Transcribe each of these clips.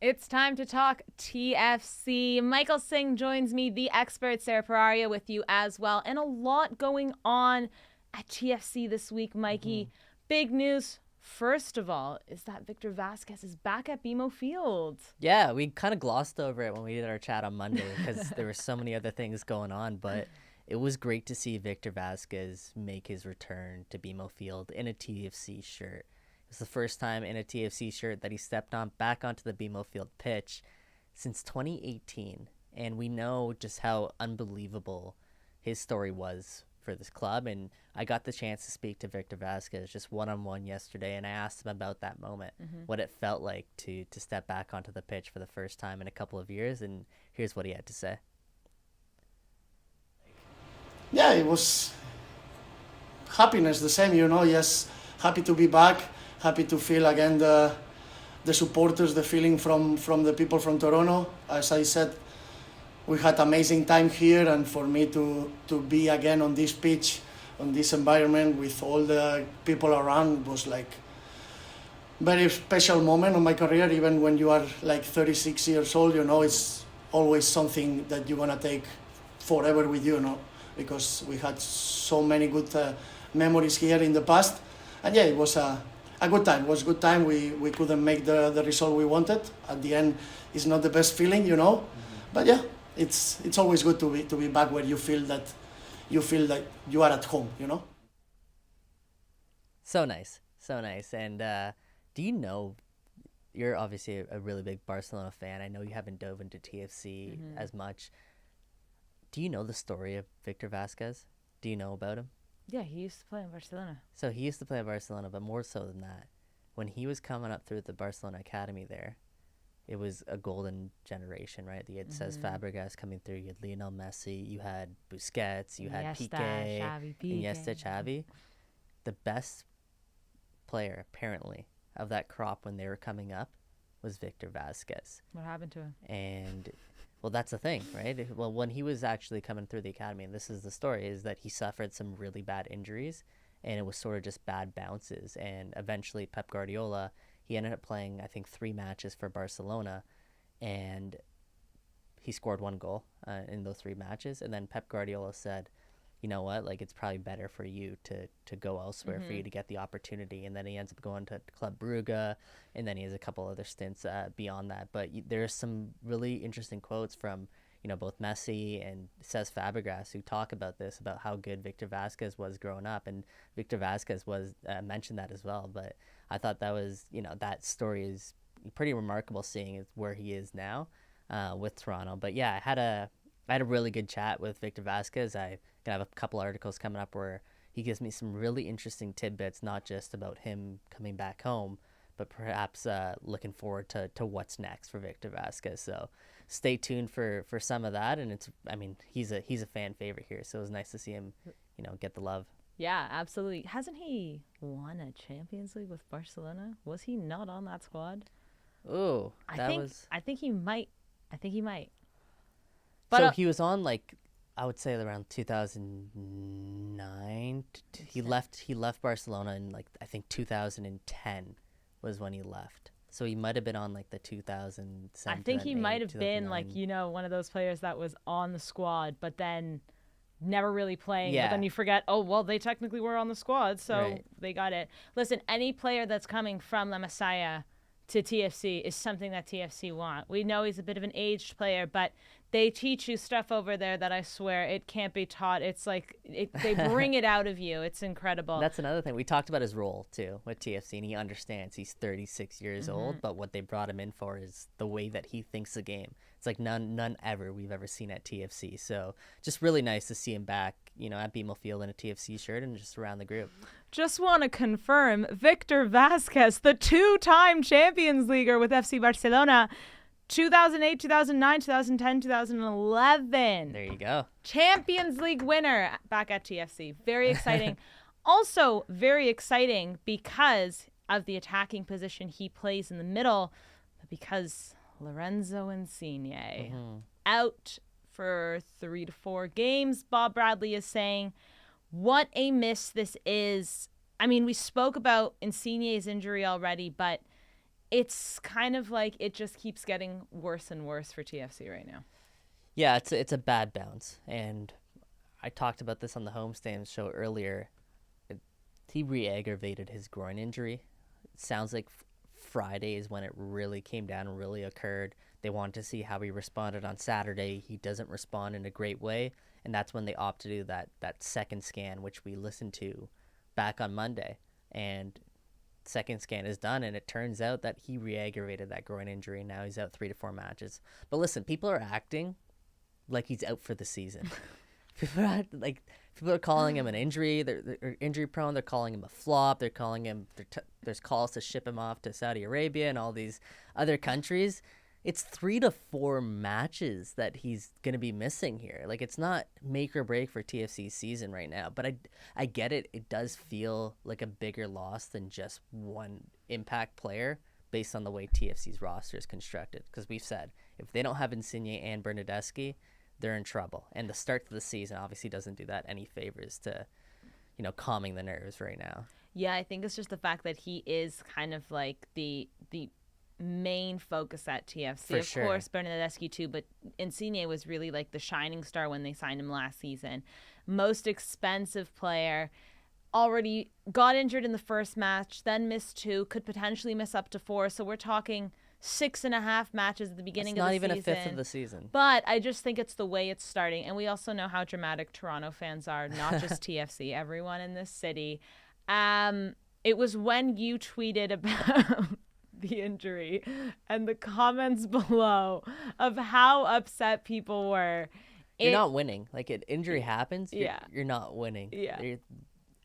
It's time to talk TFC. Michael Singh joins me, the expert, Sarah Pararia with you as well. And a lot going on at TFC this week, Mikey. Big news, first of all, is that Victor Vazquez is back at BMO Field. Yeah, we kind of glossed over it when we did our chat on Monday because there were so many other things going on. But it was great to see Victor Vazquez make his return to BMO Field in a TFC shirt. It was the first time in a TFC shirt that he stepped back onto the BMO Field pitch since 2018. And we know just how unbelievable his story was for this club. And I got the chance to speak to Victor Vazquez just one-on-one yesterday, and I asked him about that moment, what it felt like to step back onto the pitch for the first time in a couple of years. And here's what he had to say. Yeah, it was happiness, the same, yes, happy to be back, happy to feel again the supporters, the feeling from the people from Toronto. As I said, we had amazing time here, and for me to be again on this pitch, on this environment with all the people around was like very special moment of my career. Even when you are like 36 years old, it's always something that you're gonna take forever with you, because we had so many good memories here in the past. And yeah, it was a good time. It was a good time. We couldn't make the result we wanted. At the end, it's not the best feeling, But yeah, it's always good to be back where you feel that you are at home, So nice. And do you know, you're obviously a really big Barcelona fan. I know you haven't dove into TFC as much. Do you know the story of Victor Vazquez? Do you know about him? Yeah, he used to play in Barcelona. So he used to play at Barcelona, but more so than that, when he was coming up through the Barcelona Academy there, it was a golden generation, right? You had Cesc Fabregas coming through, you had Lionel Messi, you had Busquets, you had Piqué, Iniesta, Xavi. The best player, apparently, of that crop when they were coming up was Victor Vazquez. What happened to him? And well, that's the thing, right? Well, when he was actually coming through the academy, and this is the story, is that he suffered some really bad injuries, and it was sort of just bad bounces. And eventually Pep Guardiola, he ended up playing, I think, 3 matches for Barcelona, and he scored 1 goal in those 3 matches. And then Pep Guardiola said, you know what, like, it's probably better for you to go elsewhere, for you to get the opportunity. And then he ends up going to Club Brugge, and then he has a couple other stints beyond that. But there's some really interesting quotes from, both Messi and Cesc Fabregas who talk about this, about how good Victor Vazquez was growing up. And Victor Vazquez was mentioned that as well. But I thought that was, that story is pretty remarkable, seeing where he is now with Toronto. But yeah, I had a really good chat with Victor Vazquez. I gonna have a couple articles coming up where he gives me some really interesting tidbits, not just about him coming back home, but perhaps looking forward to what's next for Victor Vazquez. So stay tuned for some of that. And he's a fan favorite here, so it was nice to see him, get the love. Yeah, absolutely. Hasn't he won a Champions League with Barcelona? Was he not on that squad? Ooh, I think he might. But so he was on, like, I would say around 2009. He left Barcelona in, like, I think 2010 was when he left. So he might have been on, like, the 2007. I think he might have been, like, one of those players that was on the squad, but then never really playing. Yeah. But then you forget, oh, well, they technically were on the squad, so They got it. Listen, any player that's coming from La Masia to TFC is something that TFC want. We know he's a bit of an aged player, but they teach you stuff over there that I swear it can't be taught. It's like they bring it out of you. It's incredible. That's another thing. We talked about his role, too, with TFC, and he understands he's 36 years old, but what they brought him in for is the way that he thinks the game. It's like none ever we've ever seen at TFC. So just really nice to see him back, at BMO Field in a TFC shirt and just around the group. Just want to confirm, Victor Vazquez, the 2-time Champions Leaguer with FC Barcelona, 2008, 2009, 2010, 2011. There you go. Champions League winner back at TFC. Very exciting. Also very exciting because of the attacking position he plays in the middle, but because Lorenzo Insigne out for 3 to 4 games. Bob Bradley is saying, what a miss this is. I mean, we spoke about Insigne's injury already, but it's kind of like it just keeps getting worse and worse for TFC right now. Yeah, it's a bad bounce. And I talked about this on the homestand show earlier. He re-aggravated his groin injury. It sounds like Friday is when it really came down and really occurred. They wanted to see how he responded on Saturday. He doesn't respond in a great way, and that's when they opt to do that second scan, which we listened to back on Monday. And second scan is done, and it turns out that he re-aggravated that groin injury. Now he's out 3 to 4 matches. But listen, people are acting like he's out for the season. People are calling him an injury. They're injury prone. They're calling him a flop. They're calling him. There's calls to ship him off to Saudi Arabia and all these other countries. It's 3 to 4 matches that he's gonna be missing here. Like, it's not make or break for TFC's season right now. But I get it. It does feel like a bigger loss than just one impact player based on the way TFC's roster is constructed. Because we've said if they don't have Insigne and Bernadeschi, they're in trouble. And the start to the season obviously doesn't do that any favors to, calming the nerves right now. Yeah, I think it's just the fact that he is kind of like the main focus at TFC. Of course, Bernadeschi too, but Insigne was really like the shining star when they signed him last season. Most expensive player. Already got injured in the first match, then missed 2, could potentially miss up to 4. So we're talking 6.5 matches at the beginning of the season. Not even a fifth of the season. But I just think it's the way it's starting. And we also know how dramatic Toronto fans are, not just TFC, everyone in this city. It was when you tweeted about the injury and the comments below of how upset people were. You're not winning. Like, an injury happens, you're not winning. Yeah.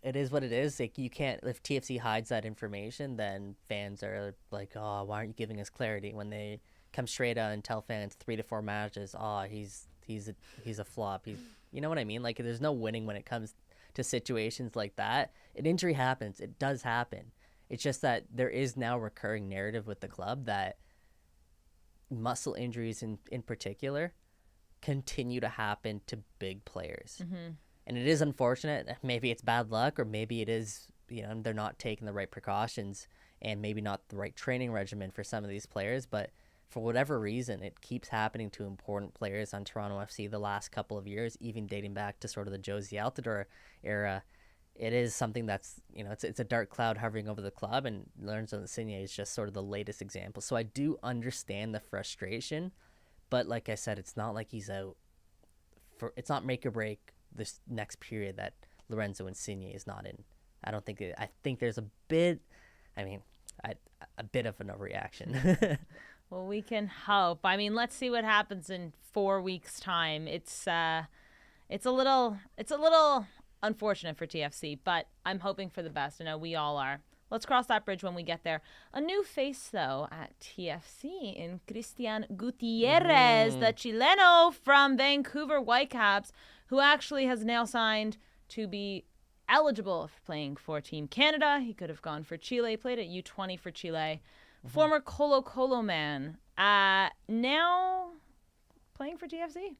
It is what it is. Like, you can't, if TFC hides that information, then fans are like, oh, why aren't you giving us clarity? When they come straight out and tell fans 3 to 4 matches, oh, he's a flop. You know what I mean? Like, there's no winning when it comes to situations like that. An injury happens. It does happen. It's just that there is now a recurring narrative with the club that muscle injuries in particular continue to happen to big players. Mm-hmm. And it is unfortunate. Maybe it's bad luck, or maybe it is, they're not taking the right precautions and maybe not the right training regimen for some of these players. But for whatever reason, it keeps happening to important players on Toronto FC the last couple of years, even dating back to sort of the Josie Altidore era. It is something that's, it's a dark cloud hovering over the club, and Lorenzo Insigne is just sort of the latest example. So I do understand the frustration, but like I said, it's not like he's out it's not make or break this next period that Lorenzo Insigne is not in. I think there's a bit of an overreaction. Well, we can hope. I mean, let's see what happens in 4 weeks' time. It's a little unfortunate for TFC, but I'm hoping for the best. I know we all are. Let's cross that bridge when we get there. A new face, though, at TFC in Christian Gutierrez, the Chileno from Vancouver Whitecaps, who actually has now signed to be eligible for playing for Team Canada. He could have gone for Chile, played at U20 for Chile. Former Colo Colo man, now playing for TFC.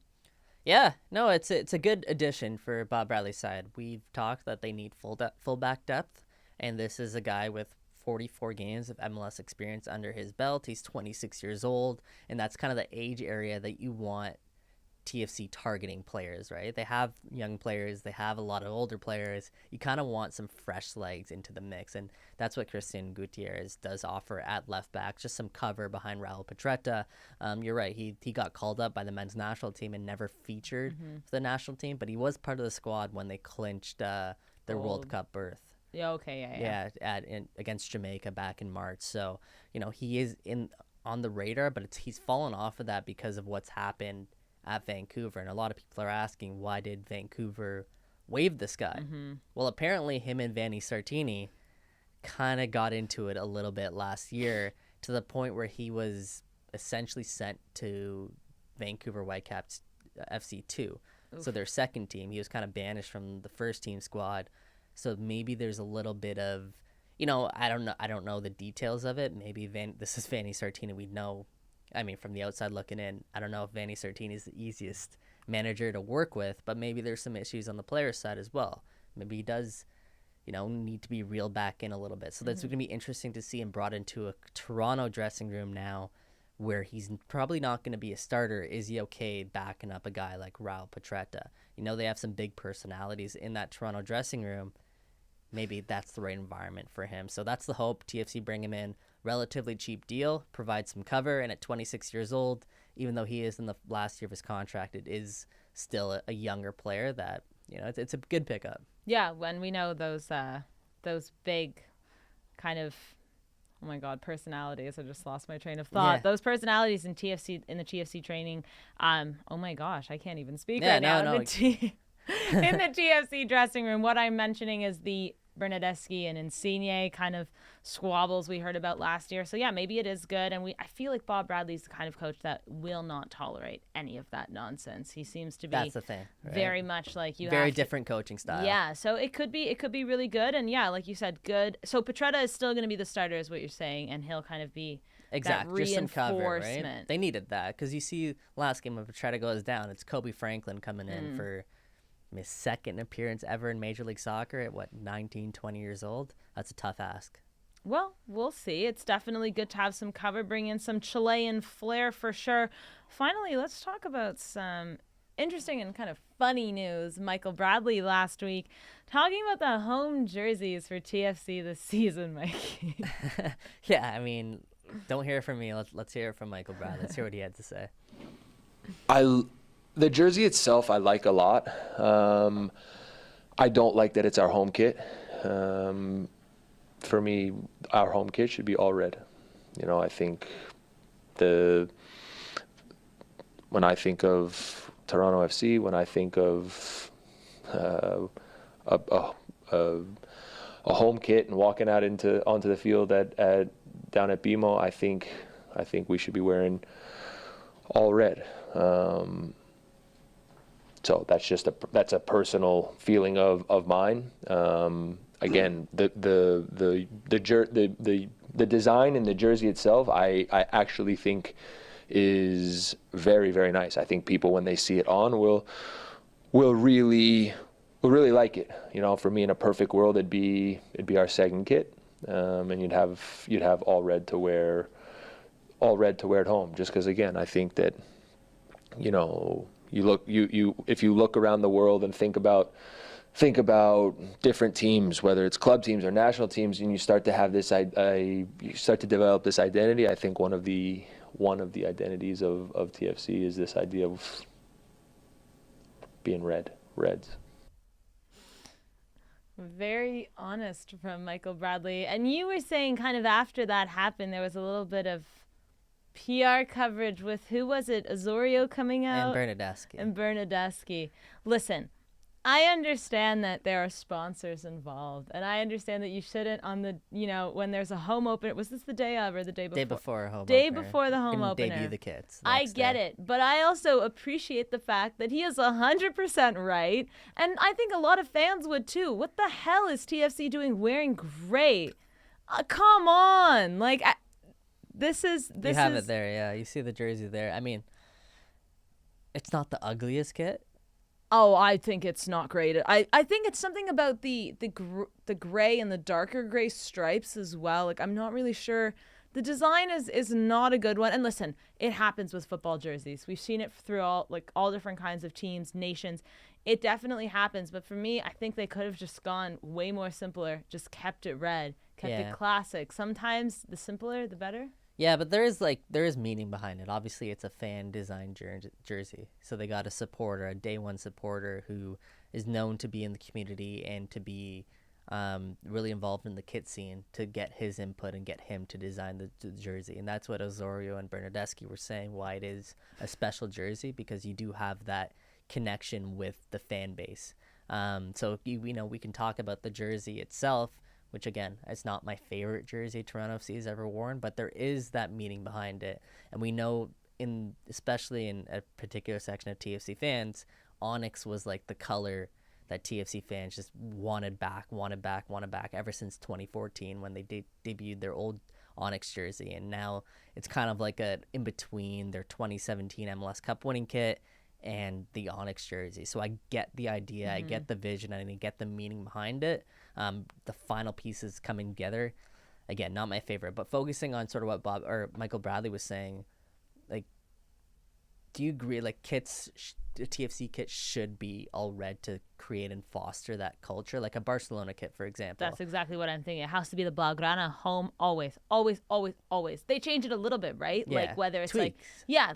Yeah, no, it's a good addition for Bob Bradley's side. We've talked that they need fullback depth, and this is a guy with 44 games of MLS experience under his belt. He's 26 years old, and that's kind of the age area that you want TFC targeting players, right? They have young players, they have a lot of older players. You kind of want some fresh legs into the mix, and that's what Christian Gutierrez does offer at left back, just some cover behind Raul Petretta. You're right, he got called up by the men's national team and never featured for the national team, but he was part of the squad when they clinched their World Cup berth. Yeah, okay, yeah. Against Jamaica back in March. So, he is on the radar, but he's fallen off of that because of what's happened at Vancouver. And a lot of people are asking, why did Vancouver waive this guy? Well, apparently him and Vanni Sartini kind of got into it a little bit last year, to the point where he was essentially sent to Vancouver Whitecaps FC2. So their second team. He was kind of banished from the first team squad. So maybe there's a little bit of, I don't know the details of it. Maybe this is Vanni Sartini. We know, from the outside looking in, I don't know if Vanni Sartini is the easiest manager to work with, but maybe there's some issues on the player side as well. Maybe he does, need to be reeled back in a little bit. So that's going to be interesting to see him brought into a Toronto dressing room now where he's probably not going to be a starter. Is he okay backing up a guy like Raul Petretta? They have some big personalities in that Toronto dressing room. Maybe that's the right environment for him. So that's the hope. TFC bring him in, relatively cheap deal, provide some cover, and at 26 years old, even though he is in the last year of his contract, it is still a younger player that, it's a good pickup. Yeah, when we know those big kind of, oh my God, personalities. I just lost my train of thought. Yeah. Those personalities in the TFC training. Oh my gosh, I can't even speak right now. In the TFC dressing room, what I'm mentioning is the Bernardeschi and Insigne kind of squabbles we heard about last year. So yeah, maybe it is good. And I feel like Bob Bradley's the kind of coach that will not tolerate any of that nonsense. He seems to be That's the thing, right? Very much like very different coaching style. Yeah, so it could be really good. And yeah, like you said, good. So Petretta is still going to be the starter, is what you're saying, and he'll kind of be that reinforcement. Just some cover, right? They needed that because you see last game when Petretta goes down, it's Kobe Franklin coming in for his second appearance ever in Major League Soccer at 19, 20 years old. That's a tough ask. Well, we'll see. It's definitely good to have some cover, bring in some Chilean flair for sure. Finally, let's talk about some interesting and kind of funny news. Michael Bradley last week talking about the home jerseys for TFC this season, Mikey. Yeah, I mean, don't hear it from me. Let's hear it from Michael Bradley. Let's hear what he had to say. The jersey itself, I like a lot. I don't like that it's our home kit. For me, our home kit should be all red. I think when I think of Toronto FC, when I think of a home kit and walking out onto the field down at BMO, I think we should be wearing all red. So that's a personal feeling of mine. Again, the design and the jersey itself, I actually think is very, very nice. I think people, when they see it on, will really like it. For me, in a perfect world, it'd be our second kit, and you'd have all red to wear at home. Just because, again, I think that if you look around the world and think about different teams, whether it's club teams or national teams, and you start to have you start to develop this identity. I think one of the identities of TFC is this idea of being Reds. Very honest from Michael Bradley. And you were saying kind of after that happened, there was a little bit of PR coverage with, who was it, Osorio coming out? And Bernardeschi. Listen, I understand that there are sponsors involved, and I understand that you shouldn't when there's a home opener. Was this the day of or the day before? Day before home Day opener. before the home opener. Debut the kids. I get it, but I also appreciate the fact that he is 100% right, and I think a lot of fans would too. What the hell is TFC doing wearing gray? Come on, This is. You have it there, yeah. You see the jersey there. I mean, it's not the ugliest kit. Oh, I think it's not great. I think it's something about the gray and the darker gray stripes as well. I'm not really sure. The design is not a good one. And listen, it happens with football jerseys. We've seen it through all different kinds of teams, nations. It definitely happens. But for me, I think they could have just gone way more simpler, just kept it red, kept it classic. Sometimes the simpler, the better. Yeah, but there is meaning behind it. Obviously, it's a fan-designed jersey. So they got a supporter, a day one supporter who is known to be in the community and to be really involved in the kit scene, to get his input and get him to design the jersey. And that's what Osorio and Bernardeschi were saying, why it is a special jersey, because you do have that connection with the fan base. So we can talk about the jersey itself, which, again, it's not my favorite jersey Toronto FC has ever worn, but there is that meaning behind it. And we know, especially in a particular section of TFC fans, Onyx was the color that TFC fans just wanted back ever since 2014 when they debuted their old Onyx jersey. And now it's kind of a in-between their 2017 MLS Cup winning kit and the Onyx jersey. So I get the idea, I get the vision, and I get the meaning behind it. The final pieces coming together, again, not my favorite, but focusing on sort of what Michael Bradley was saying, like, do you agree, like, the TFC kit should be all red to create and foster that culture, like a Barcelona kit, for example? That's exactly what I'm thinking. It has to be the Blaugrana home always. They change it a little bit, right? Yeah. Like whether it's tweaks.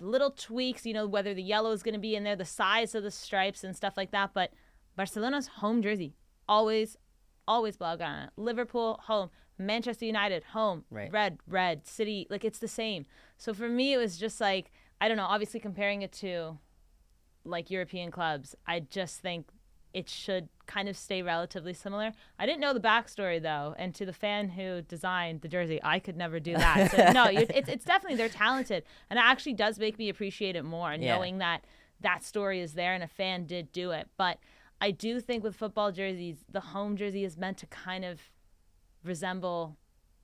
little tweaks, whether the yellow is going to be in there, the size of the stripes and stuff like that. But Barcelona's home jersey, always Blaugrana. Liverpool, home. Manchester United, home. Right. Red. City, like it's the same. So for me, it was just like, I don't know, obviously comparing it to like European clubs, I just think it should kind of stay relatively similar. I didn't know the backstory though, and to the fan who designed the jersey, I could never do that. So no, it's definitely, they're talented, and it actually does make me appreciate it more, knowing that story is there and a fan did do it. But I do think with football jerseys, the home jersey is meant to kind of resemble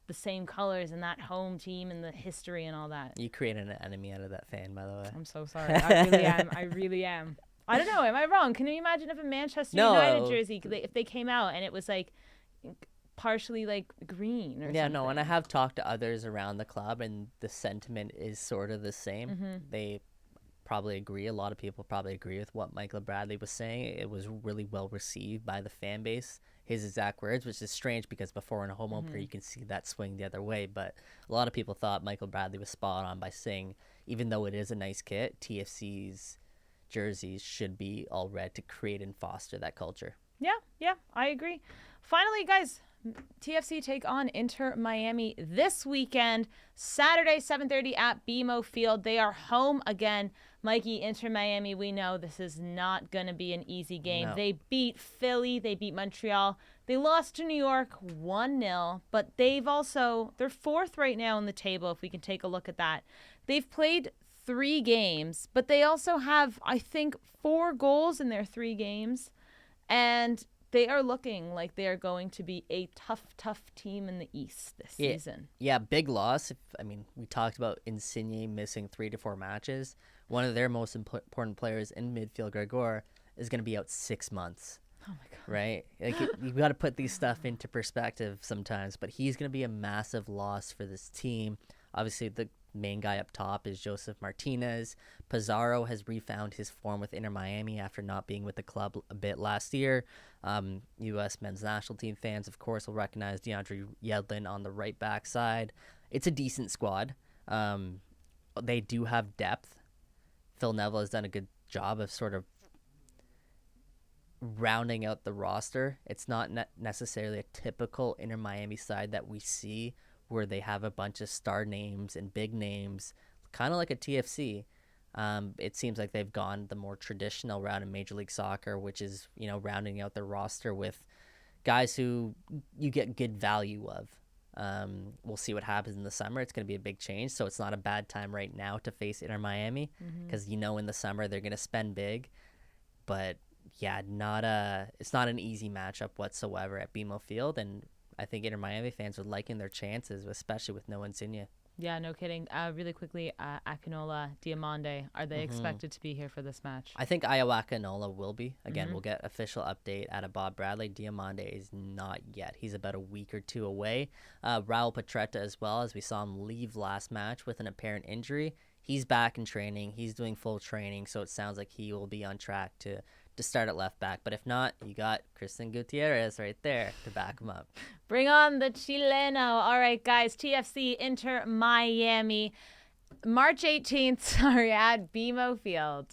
the same colors and that home team and the history and all that. You created an enemy out of that fan, by the way. I'm so sorry. I really am. I don't know. Am I wrong? Can you imagine if a Manchester United jersey, if they came out and it was like partially like green or something? No, and I have talked to others around the club, and the sentiment is sort of the same. Mm-hmm. They probably agree. A lot of people probably agree with what Michael Bradley was saying. It was really well received by the fan base. His exact words, which is strange because before in a home opener you can see that swing the other way. But a lot of people thought Michael Bradley was spot on by saying, even though it is a nice kit, TFC's jerseys should be all red to create and foster that culture. Yeah, I agree. Finally, guys, TFC take on Inter Miami this weekend, Saturday, 7:30 at BMO Field. They are home again. Mikey, Inter Miami, we know this is not going to be an easy game. No. They beat Philly. They beat Montreal. They lost to New York 1-0, but they're fourth right now on the table, if we can take a look at that. They've played 3 games, but they also have, I think, 4 goals in their 3 games, and they are looking like they are going to be a tough team in the East this season. Yeah, big loss. We talked about Insigne missing 3 to 4 matches. One of their most important players in midfield, Gregor, is going to be out 6 months. Oh my God. Right? Like you got to put these stuff into perspective sometimes, but he's going to be a massive loss for this team. Obviously, the main guy up top is Joseph Martinez. Pizarro has refound his form with Inter Miami after not being with the club a bit last year. U.S. men's national team fans, of course, will recognize DeAndre Yedlin on the right back side. It's a decent squad. They do have depth. Phil Neville has done a good job of sort of rounding out the roster. It's not necessarily a typical Inter Miami side that we see where they have a bunch of star names and big names, kind of like a TFC. It seems like they've gone the more traditional route in Major League Soccer, which is, rounding out their roster with guys who you get good value of. We'll see what happens in the summer. It's going to be a big change, so it's not a bad time right now to face Inter Miami because in the summer they're going to spend big. But yeah, it's not an easy matchup whatsoever at BMO Field, and I think Inter Miami fans are liking their chances, especially with no Insigne. Yeah, no kidding. Really quickly, Akinola, Diamande, are they expected to be here for this match? I think Iowa Akinola will be. Again, we'll get official update out of Bob Bradley. Diamande is not yet. He's about a week or 2 away. Raul Petretta as well, as we saw him leave last match with an apparent injury. He's back in training. He's doing full training, so it sounds like he will be on track to start at left back. But if not, you got Christian Gutierrez right there to back him up. Bring on the Chileno. All right, guys, TFC Inter Miami, March 18th, at BMO Field.